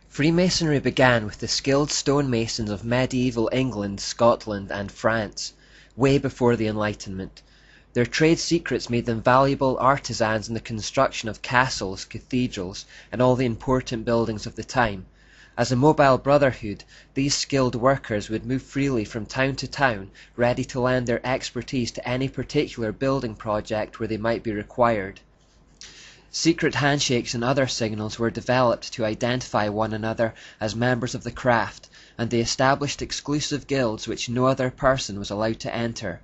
Freemasonry began with the skilled stonemasons of medieval England, Scotland, and France, way before the Enlightenment. Their trade secrets made them valuable artisans in the construction of castles, cathedrals, and all the important buildings of the time. As a mobile brotherhood, these skilled workers would move freely from town to town, ready to lend their expertise to any particular building project where they might be required. Secret handshakes and other signals were developed to identify one another as members of the craft, and they established exclusive guilds which no other person was allowed to enter.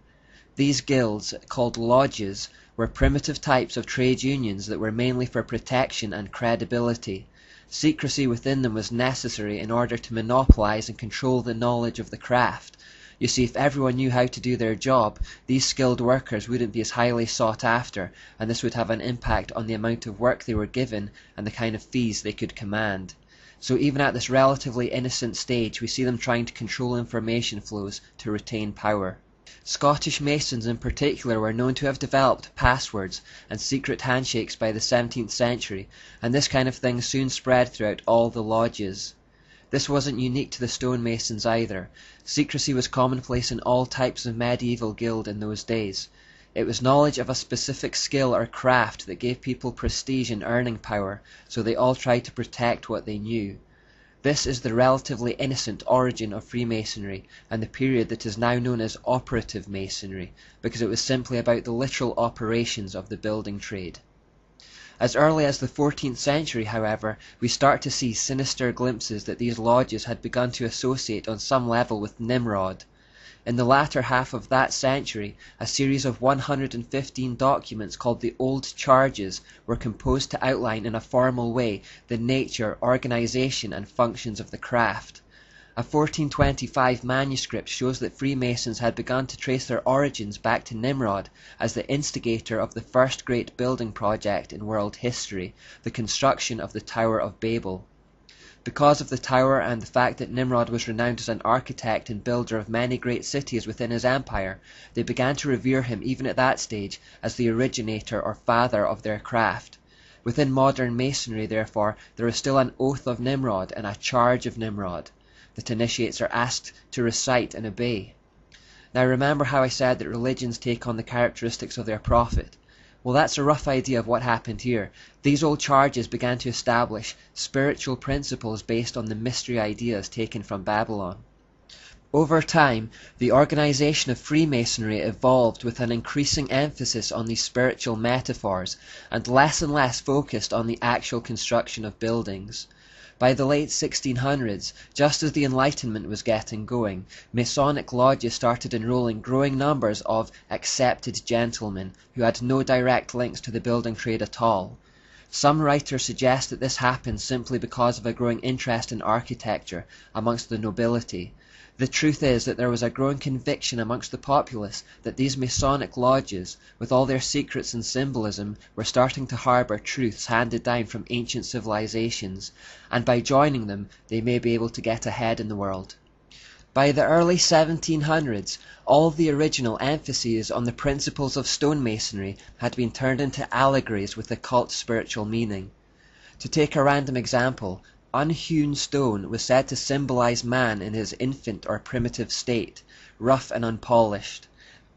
These guilds, called lodges, were primitive types of trade unions that were mainly for protection and credibility. Secrecy within them was necessary in order to monopolize and control the knowledge of the craft. You see, if everyone knew how to do their job, these skilled workers wouldn't be as highly sought after, and this would have an impact on the amount of work they were given and the kind of fees they could command. So even at this relatively innocent stage, we see them trying to control information flows to retain power. Scottish Masons in particular were known to have developed passwords and secret handshakes by the 17th century, and this kind of thing soon spread throughout all the lodges. This wasn't unique to the stonemasons either. Secrecy was commonplace in all types of medieval guild in those days. It was knowledge of a specific skill or craft that gave people prestige and earning power, so they all tried to protect what they knew. This is the relatively innocent origin of Freemasonry, and the period that is now known as operative masonry, because it was simply about the literal operations of the building trade. As early as the 14th century, however, we start to see sinister glimpses that these lodges had begun to associate on some level with Nimrod. In the latter half of that century, a series of 115 documents called the Old Charges were composed to outline in a formal way the nature, organization, and functions of the craft. A 1425 manuscript shows that Freemasons had begun to trace their origins back to Nimrod as the instigator of the first great building project in world history, the construction of the Tower of Babel. Because of the tower and the fact that Nimrod was renowned as an architect and builder of many great cities within his empire, they began to revere him even at that stage as the originator or father of their craft. Within modern masonry, therefore, there is still an oath of Nimrod and a charge of Nimrod that initiates are asked to recite and obey. Now remember how I said that religions take on the characteristics of their prophet? Well, that's a rough idea of what happened here. These old charges began to establish spiritual principles based on the mystery ideas taken from Babylon. Over time, the organization of Freemasonry evolved with an increasing emphasis on these spiritual metaphors and less focused on the actual construction of buildings. By the late 1600s, just as the Enlightenment was getting going, Masonic lodges started enrolling growing numbers of accepted gentlemen who had no direct links to the building trade at all. Some writers suggest that this happened simply because of a growing interest in architecture amongst the nobility. The truth is that there was a growing conviction amongst the populace that these Masonic lodges, with all their secrets and symbolism, were starting to harbour truths handed down from ancient civilizations, and by joining them they may be able to get ahead in the world. By the early 1700s, all of the original emphases on the principles of stonemasonry had been turned into allegories with occult spiritual meaning. To take a random example, unhewn stone was said to symbolize man in his infant or primitive state, rough and unpolished.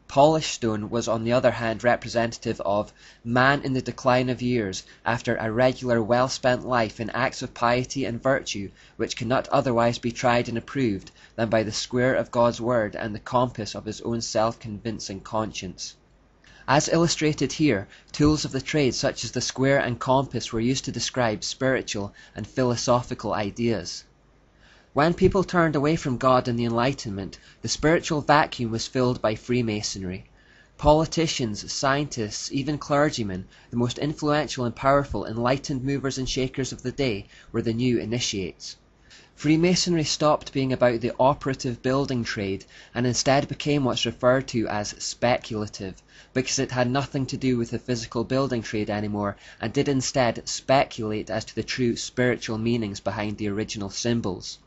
Polished stone was on the other hand representative of man in the decline of years after a regular well-spent life in acts of piety and virtue which cannot otherwise be tried and approved than by the square of God's word and the compass of his own self-convincing conscience. As illustrated here, tools of the trade such as the square and compass were used to describe spiritual and philosophical ideas. When people turned away from God and the Enlightenment, the spiritual vacuum was filled by Freemasonry. Politicians, scientists, even clergymen, the most influential and powerful enlightened movers and shakers of the day, were the new initiates. Freemasonry stopped being about the operative building trade and instead became what's referred to as speculative, because it had nothing to do with the physical building trade anymore and did instead speculate as to the true spiritual meanings behind the original symbols.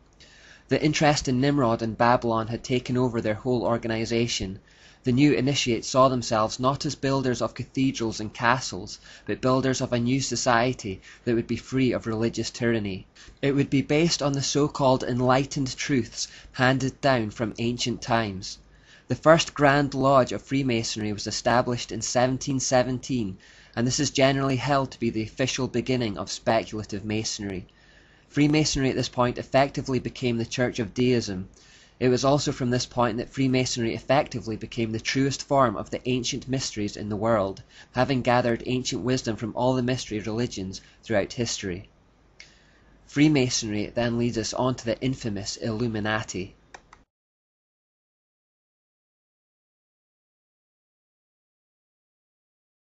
The interest in Nimrod and Babylon had taken over their whole organization. The new initiates saw themselves not as builders of cathedrals and castles, but builders of a new society that would be free of religious tyranny. It would be based on the so-called enlightened truths handed down from ancient times. The first Grand Lodge of Freemasonry was established in 1717, and this is generally held to be the official beginning of speculative Masonry. Freemasonry at this point effectively became the Church of Deism. It was also from this point that Freemasonry effectively became the truest form of the ancient mysteries in the world, having gathered ancient wisdom from all the mystery religions throughout history. Freemasonry then leads us on to the infamous Illuminati.